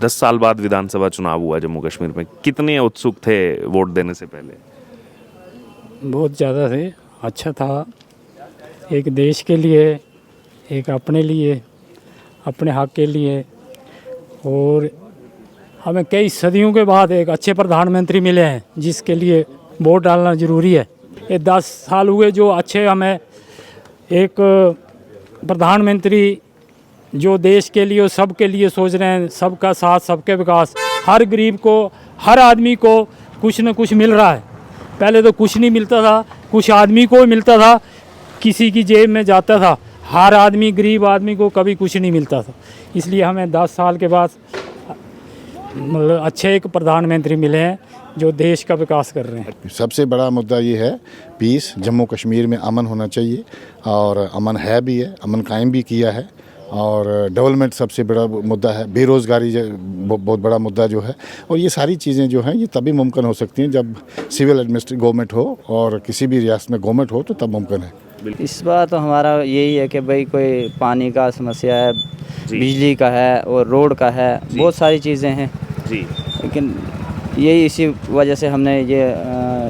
10 साल बाद विधानसभा चुनाव हुआ जम्मू कश्मीर में, कितने उत्सुक थे वोट देने से पहले? बहुत ज़्यादा थे। अच्छा था, एक देश के लिए, एक अपने लिए, अपने हक के लिए। और हमें कई सदियों के बाद एक अच्छे प्रधानमंत्री मिले हैं जिसके लिए वोट डालना ज़रूरी है। ये 10 साल हुए जो अच्छे हमें एक प्रधानमंत्री जो देश के लिए और सबके लिए सोच रहे हैं, सबका साथ सबके विकास, हर गरीब को, हर आदमी को कुछ न कुछ मिल रहा है। पहले तो कुछ नहीं मिलता था, कुछ आदमी को मिलता था, किसी की जेब में जाता था। हर आदमी, गरीब आदमी को कभी कुछ नहीं मिलता था। इसलिए हमें 10 साल के बाद मतलब अच्छे एक प्रधानमंत्री मिले हैं जो देश का विकास कर रहे हैं। सबसे बड़ा मुद्दा ये है पीस, जम्मू कश्मीर में अमन होना चाहिए और अमन है भी है, अमन कायम भी किया है। और डेवलपमेंट सबसे बड़ा मुद्दा है, बेरोज़गारी बहुत बड़ा मुद्दा जो है। और ये सारी चीज़ें जो हैं ये तभी मुमकिन हो सकती हैं जब सिविल एडमिनिस्ट्रेटिव गवर्नमेंट हो और किसी भी रियासत में गवर्नमेंट हो, तो तब मुमकिन है। इस बार तो हमारा यही है कि भाई कोई पानी का समस्या है, बिजली का है और रोड का है, बहुत सारी चीज़ें हैं जी। लेकिन यही इसी वजह से हमने ये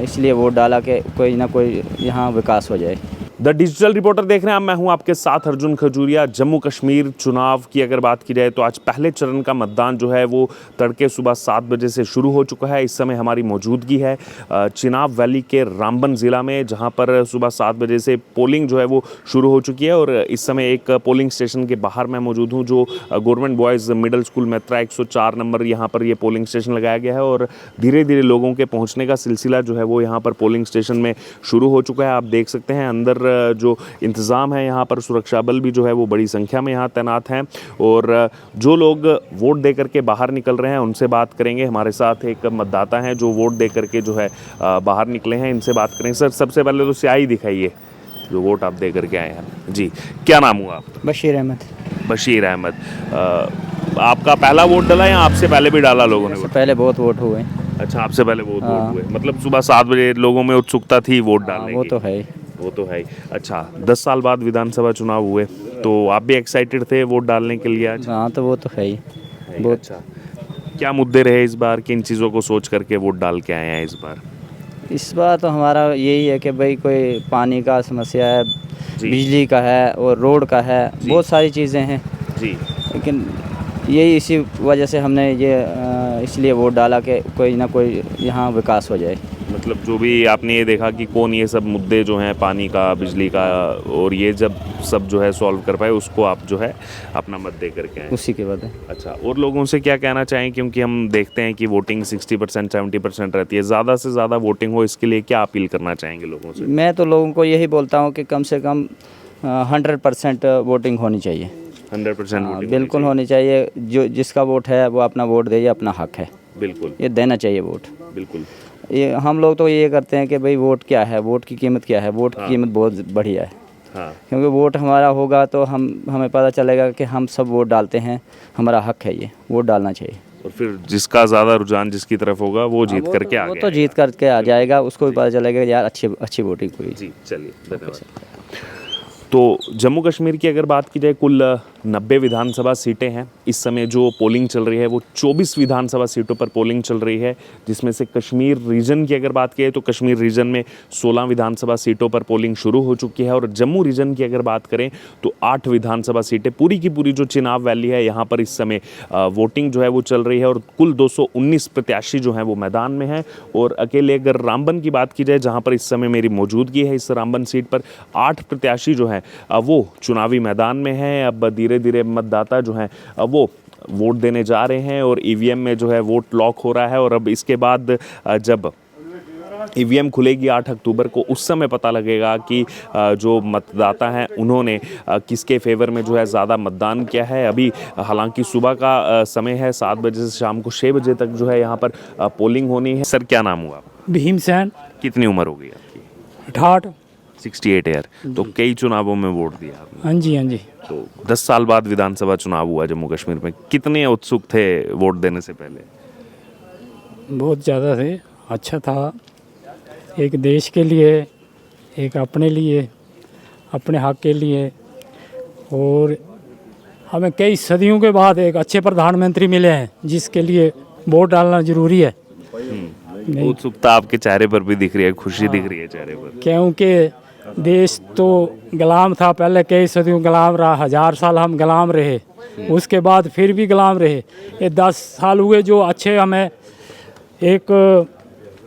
इसलिए वोट डाला कि कोई ना कोई यहाँ विकास हो जाए। द डिजिटल रिपोर्टर देख रहे हैं, मैं हूं आपके साथ अर्जुन खजूरिया। जम्मू कश्मीर चुनाव की अगर बात की जाए तो आज पहले चरण का मतदान जो है वो तड़के सुबह 7 बजे से शुरू हो चुका है। इस समय हमारी मौजूदगी है चिनाब वैली के रामबन ज़िला में, जहां पर सुबह 7 बजे से पोलिंग जो है वो शुरू हो चुकी है। और इस समय एक पोलिंग स्टेशन के बाहर मैं मौजूद हूँ, जो government boys middle school Metra 104 number यहाँ पर ये पोलिंग स्टेशन लगाया गया है। और धीरे धीरे लोगों के पहुँचने का सिलसिला जो है वो यहाँ पर पोलिंग स्टेशन में शुरू हो चुका है। आप देख सकते हैं अंदर जो इंतज़ाम है, यहाँ पर सुरक्षा बल भी जो है वो बड़ी संख्या में यहाँ तैनात हैं। और जो लोग वोट दे करके बाहर निकल रहे हैं उनसे बात करेंगे। हमारे साथ एक मतदाता हैं जो वोट दे करके जो है बाहर निकले हैं, इनसे बात करेंगे। सर, सबसे पहले तो स्याही दिखाइए जो वोट आप दे करके आए हैं। जी, क्या नाम हुआ आपका? बशीर अहमद। बशीर अहमद, आपका पहला वोट डाला या आपसे पहले भी डाला लोगों ने? पहले बहुत वोट हुए। अच्छा, आपसे पहले बहुत वोट हुए, मतलब सुबह 7 बजे लोगों में उत्सुकता थी वोट डालने की। वो तो है। अच्छा, 10 साल बाद विधानसभा चुनाव हुए तो आप भी एक्साइटेड थे वोट डालने के लिए आज? हाँ, तो वो तो है ही। बहुत अच्छा। क्या मुद्दे रहे इस बार, किन चीज़ों को सोच करके वोट डाल के आए हैं इस बार? इस बार तो हमारा यही है कि भाई कोई पानी का समस्या है, बिजली का है और रोड का है, बहुत सारी चीज़ें हैं जी। लेकिन यही इसी वजह से हमने ये इसलिए वोट डाला कि कोई ना कोई यहाँ विकास हो जाए। मतलब जो भी आपने ये देखा कि कौन ये सब मुद्दे जो हैं पानी का, बिजली का, और ये जब सब जो है सॉल्व कर पाए उसको आप जो है अपना मत दे करके आए, उसी के बाद। अच्छा, और लोगों से क्या कहना चाहें, क्योंकि हम देखते हैं कि वोटिंग 60% 70% रहती है, ज़्यादा से ज़्यादा वोटिंग हो, इसके लिए क्या अपील करना चाहेंगे लोगों से? मैं तो लोगों को यही बोलता हूँ कि कम से कम 100% वोटिंग होनी चाहिए। 100% वोटिंग बिल्कुल होनी चाहिए। जो जिसका वोट है वो अपना वोट दे, ये अपना हक है, बिल्कुल ये देना चाहिए वोट। बिल्कुल। ये हम लोग तो ये करते हैं कि भाई वोट क्या है, वोट की कीमत क्या है। वोट की कीमत बहुत बढ़िया है। हाँ। क्योंकि वोट हमारा होगा तो हमें पता चलेगा कि हम सब वोट डालते हैं, हमारा हक है, ये वोट डालना चाहिए। और फिर जिसका ज़्यादा रुझान जिसकी तरफ होगा वो जीत करके आ वो तो जीत करके आ जाएगा, उसको भी पता चलेगा यार अच्छी वोटिंग हुई। जी, चलिए, धन्यवाद। तो जम्मू कश्मीर की अगर बात की जाए, कुल 90 विधानसभा सीटें हैं। इस समय जो पोलिंग चल रही है वो 24 विधानसभा सीटों पर पोलिंग चल रही है, जिसमें से कश्मीर रीजन की अगर बात की जाए तो कश्मीर रीजन में 16 विधानसभा सीटों पर पोलिंग शुरू हो चुकी है। और जम्मू रीजन की अगर बात करें तो 8 विधानसभा सीटें, पूरी की पूरी जो चिनाब वैली है यहाँ पर इस समय वोटिंग जो है वो चल रही है। और कुल 219 प्रत्याशी जो हैं वो मैदान में हैं। और अकेले अगर रामबन की बात की जाए, जहाँ पर इस समय मेरी मौजूदगी है, इस रामबन सीट पर 8 प्रत्याशी जो हैं वो चुनावी मैदान में हैं। अब धीरे धीरे मतदाता जो हैं वो वोट देने जा रहे हैं और ईवीएम में जो है वोट लॉक हो रहा है। और अब इसके बाद जब ईवीएम खुलेगी 8 अक्टूबर को, उस समय पता लगेगा कि जो मतदाता हैं उन्होंने किसके फेवर में जो है ज़्यादा मतदान किया है। अभी हालांकि सुबह का समय है, 7 बजे से शाम को 6 बजे तक जो है यहाँ पर पोलिंग होनी है। सर, क्या नाम हुआ आपका? भीमसेन। कितनी उम्र हो गई आपकी? 68। 68 ईयर। तो कई चुनावों में वोट दिया आपने? हाँ जी, हाँ जी। तो 10 साल बाद विधानसभा चुनाव हुआ जम्मू कश्मीर में, कितने उत्सुक थे वोट देने से पहले? बहुत ज़्यादा थे। अच्छा था, एक देश के लिए, एक अपने लिए, अपने हक के लिए। और हमें कई सदियों के बाद एक अच्छे प्रधानमंत्री मिले हैं जिसके लिए वोट डालना जरूरी है। उत्सुकता आपके चेहरे पर भी दिख रही है, खुशी दिख रही है चेहरे पर। क्योंकि देश तो गुलाम था, पहले कई सदियों गुलाम रहा, 1000 साल हम गुलाम रहे, उसके बाद फिर भी गुलाम रहे। ये 10 साल हुए जो अच्छे हमें एक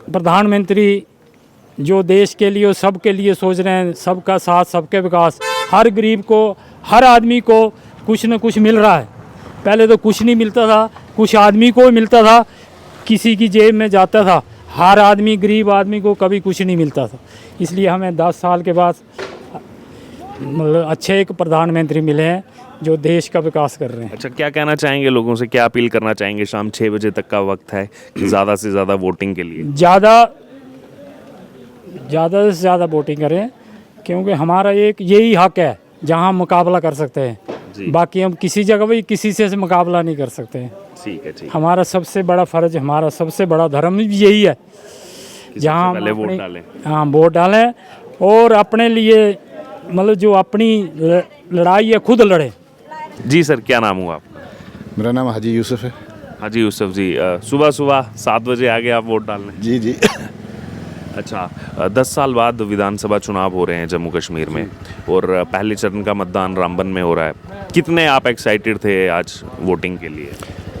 प्रधानमंत्री जो देश के लिए और सबके लिए सोच रहे हैं, सबका साथ सबके विकास, हर गरीब को हर आदमी को कुछ न कुछ मिल रहा है। पहले तो कुछ नहीं मिलता था, कुछ आदमी को मिलता था, किसी की जेब में जाता था, हर आदमी गरीब आदमी को कभी कुछ नहीं मिलता था। इसलिए हमें 10 साल के बाद मतलब अच्छे एक प्रधानमंत्री मिले हैं जो देश का विकास कर रहे हैं। अच्छा, क्या कहना चाहेंगे लोगों से, क्या अपील करना चाहेंगे? शाम 6 बजे तक का वक्त है, ज़्यादा से ज़्यादा वोटिंग के लिए। ज़्यादा से ज़्यादा वोटिंग करें, क्योंकि हमारा एक यही हक है जहां हम मुकाबला कर सकते हैं। बाकी हम किसी जगह भी किसी से मुकाबला नहीं कर सकते हैं। ठीक है, ठीक। हमारा सबसे बड़ा फ़र्ज, हमारा सबसे बड़ा धर्म भी यही है जहाँ पहले वोट डालें। हाँ, वोट डालें और अपने लिए मतलब जो अपनी लड़ाई है खुद लड़े। जी सर, क्या नाम हुआ आपका? मेरा नाम हाजी यूसुफ है। हाजी यूसुफ जी, सुबह सुबह 7 बजे आ गए आप वोट डालने? जी जी। अच्छा, 10 साल बाद विधानसभा चुनाव हो रहे हैं जम्मू कश्मीर में, और पहले चरण का मतदान रामबन में हो रहा है। कितने आप एक्साइटेड थे आज वोटिंग के लिए?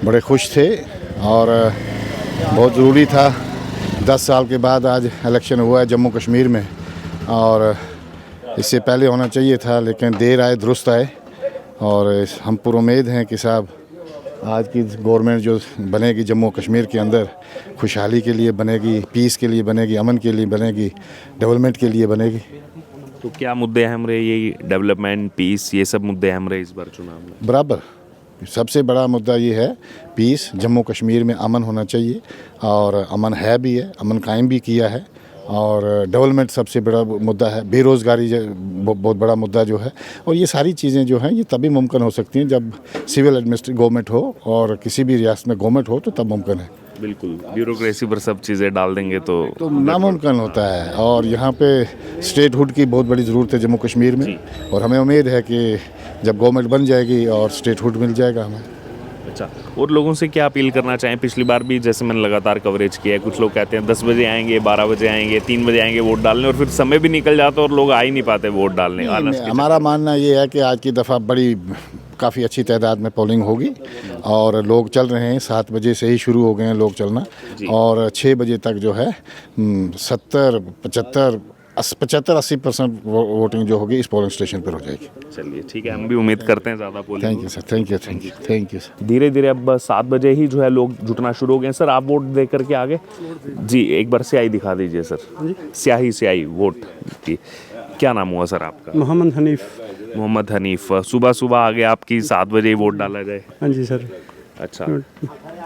बड़े खुश थे और बहुत ज़रूरी था। 10 साल के बाद आज इलेक्शन हुआ है जम्मू कश्मीर में, और इससे पहले होना चाहिए था, लेकिन देर आए दुरुस्त आए। और हम पूरी उम्मीद हैं कि साहब आज की गवर्नमेंट जो बनेगी जम्मू कश्मीर के अंदर, खुशहाली के लिए बनेगी, पीस के लिए बनेगी, अमन के लिए बनेगी, डेवलपमेंट के लिए बनेगी। तो क्या मुद्दे अहम रहे? यही डेवलपमेंट, पीस, ये सब मुद्दे अहम रहे इस बार चुनाव में? बराबर सबसे बड़ा मुद्दा ये है पीस, जम्मू कश्मीर में अमन होना चाहिए, और अमन है भी है, अमन कायम भी किया है। और डेवलपमेंट सबसे बड़ा मुद्दा है, बेरोज़गारी बहुत बड़ा मुद्दा जो है। और ये सारी चीज़ें जो हैं ये तभी मुमकिन हो सकती हैं जब सिविल एडमिनिस्ट्रेटिव गवर्नमेंट हो और किसी भी रियासत में गवर्नमेंट हो, तो तब मुमकिन है। बिल्कुल, ब्यूरोक्रेसी पर सब चीज़ें डाल देंगे तो नामुमकिन होता है। और यहाँ पे स्टेटहुड की बहुत बड़ी ज़रूरत है जम्मू कश्मीर में, और हमें उम्मीद है कि जब गवर्नमेंट बन जाएगी और स्टेटहुड मिल जाएगा हमें। अच्छा, और लोगों से क्या अपील करना चाहें? पिछली बार भी जैसे मैंने लगातार कवरेज किया है, कुछ लोग कहते हैं 10 बजे आएंगे, 12 बजे आएंगे, 3 बजे आएंगे वोट डालने, और फिर समय भी निकल जाता है और लोग आ ही नहीं पाते वोट डालने। हमारा मानना ये है कि आज की दफ़ा काफ़ी अच्छी तादाद में पोलिंग होगी, और लोग चल रहे हैं। 7 बजे से ही शुरू हो गए हैं लोग चलना, और 6 बजे तक जो है 75-80% वोटिंग जो होगी इस पोलिंग स्टेशन पर हो जाएगी। चलिए, ठीक है, हम भी उम्मीद करते हैं ज़्यादा polling. Thank you sir, thank you sir. धीरे धीरे अब 7 बजे ही जो है लोग जुटना शुरू हो गए। सर, आप वोट दे करके आगे जी, एक बार स्याही दिखा दीजिए सर। स्याही वोट की। क्या नाम हुआ सर आपका? मोहम्मद हनीफ। मोहम्मद हनीफ, सुबह सुबह आगे आपकी 7 बजे ही वोट डाला जाए? हाँ जी सर। अच्छा,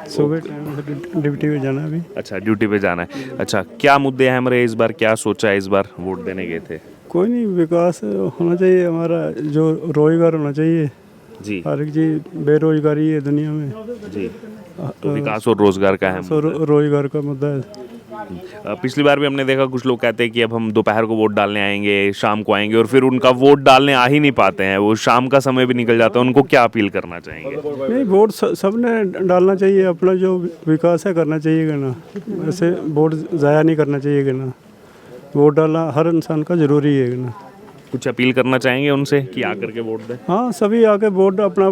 सुबह टाइम से ड्यूटी पे जाना है अभी। अच्छा, ड्यूटी पे जाना है। अच्छा, क्या मुद्दे अहम रहे इस बार? क्या सोचा इस बार वोट देने गए थे? कोई नहीं, विकास होना चाहिए हमारा, जो रोजगार होना चाहिए जी। हर एक चीज, बेरोजगारी है दुनिया में जी, तो विकास और रोजगार का है। रोजगार का मुद्दा है। पिछली बार भी हमने देखा कुछ लोग कहते हैं कि अब हम दोपहर को वोट डालने आएंगे, शाम को आएंगे, और फिर उनका वोट डालने आ ही नहीं पाते हैं, वो शाम का समय भी निकल जाता है। उनको क्या अपील करना चाहेंगे? नहीं, वोट सबने डालना चाहिए, अपना जो विकास है करना चाहिए ना, ऐसे वोट ज़ाया नहीं करना चाहिए ना, वोट डालना हर इंसान का ज़रूरी है ना। कुछ अपील करना चाहेंगे उनसे कि आकर के वोट दें? हाँ, सभी आके वोट अपना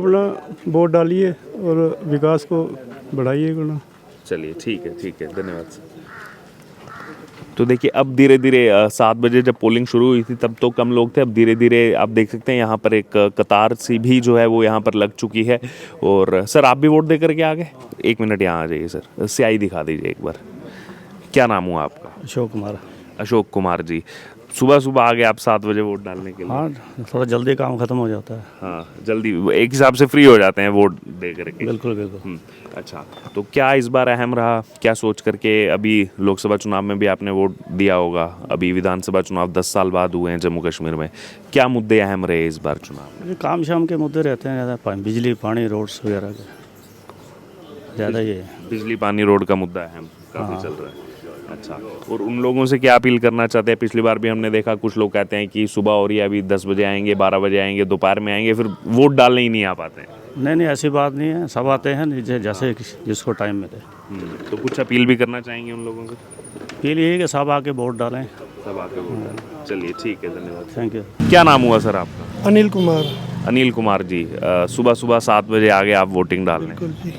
वोट डालिए और विकास को बढ़ाइए ना। चलिए, ठीक है, धन्यवाद सर। तो देखिए, अब धीरे धीरे 7 बजे जब पोलिंग शुरू हुई थी तब तो कम लोग थे, अब धीरे धीरे आप देख सकते हैं यहाँ पर एक कतार सी भी जो है वो यहाँ पर लग चुकी है। और सर, आप भी वोट दे करके आ गए? 1 मिनट यहाँ आ जाइए सर, स्याही दिखा दीजिए एक बार। क्या नाम हुआ आपका? अशोक कुमार। अशोक कुमार जी, सुबह सुबह आ गए आप 7 बजे वोट डालने के लिए? हाँ, थोड़ा जल्दी काम खत्म हो जाता है। हाँ, जल्दी एक हिसाब से फ्री हो जाते हैं वोट दे करके। बिल्कुल बिल्कुल। अच्छा, तो क्या इस बार अहम रहा? क्या सोच करके? अभी लोकसभा चुनाव में भी आपने वोट दिया होगा, अभी विधानसभा चुनाव 10 साल बाद हुए हैं जम्मू कश्मीर में। क्या मुद्दे अहम रहे इस बार चुनाव में? काम शाम के मुद्दे रहते हैं ज़्यादा, बिजली, पानी, रोड्स वगैरह के ज़्यादा ये है। बिजली, पानी, रोड का मुद्दा अहम काफ़ी चल रहा है। अच्छा, और उन लोगों से क्या अपील करना चाहते हैं? पिछली बार भी हमने देखा कुछ लोग कहते हैं कि सुबह हो रही है, अभी 10 बजे आएंगे, 12 बजे आएंगे, दोपहर में आएंगे, फिर वोट डालने ही नहीं आ पाते हैं। नहीं नहीं, ऐसी बात नहीं है, सब आते हैं जैसे जिसको टाइम मिले। तो कुछ अपील भी करना चाहेंगे उन लोगों से? अपील यही है कि सब आके वोट डालें। सब आके वोट डालें। चलिए ठीक है, धन्यवाद। Thank you. क्या नाम हुआ सर आपका? अनिल कुमार। अनिल कुमार जी, सुबह सुबह 7 बजे आ गए आप वोटिंग डालने। बिल्कुल जी।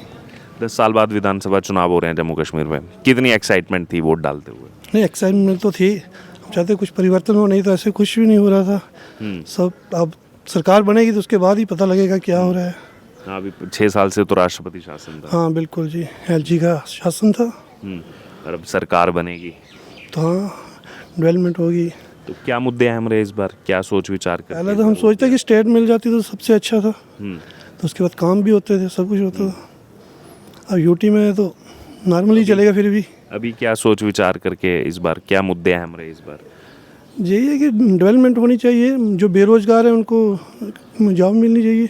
10 साल बाद विधानसभा चुनाव हो रहे हैं जम्मू कश्मीर में, कितनी एक्साइटमेंट थी वोट डालते हुए? नहीं, एक्साइटमेंट तो थी, हम चाहते कुछ परिवर्तन हो, नहीं तो ऐसे कुछ भी नहीं हो रहा था। सब अब सरकार बनेगी तो उसके बाद ही पता लगेगा क्या हो रहा है। हाँ, अभी 6 साल से तो राष्ट्रपति शासन था। हाँ बिल्कुल जी, एलजी का शासन था। और अब सरकार बनेगी तो हाँ, डेवलपमेंट होगी। तो क्या मुद्दे अहम रहे इस बार? क्या सोच विचार कर? पहले तो हम सोचते कि स्टेट मिल जाती तो सबसे अच्छा था, तो उसके बाद काम भी होते थे, सब कुछ होता था। अब यूटी में है तो नॉर्मली चलेगा। फिर भी अभी क्या सोच विचार करके इस बार क्या मुद्दे अहम रहे इस बार? यही है कि डेवलपमेंट होनी चाहिए, जो बेरोजगार है उनको जॉब मिलनी चाहिए।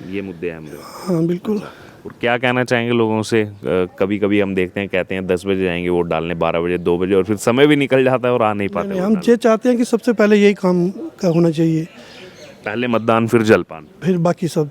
ये मुद्दे अहम रहे। हाँ बिल्कुल। और क्या कहना चाहेंगे लोगों से? कभी कभी हम देखते हैं, कहते हैं 10 बजे जाएंगे वोट डालने, 12 बजे, 2 बजे, और फिर समय भी निकल जाता है और आ नहीं पाते नहीं, वोट हम डालने। ये चाहते हैं कि सबसे पहले यही काम का होना चाहिए, पहले मतदान फिर जलपान। फिर बाकी सब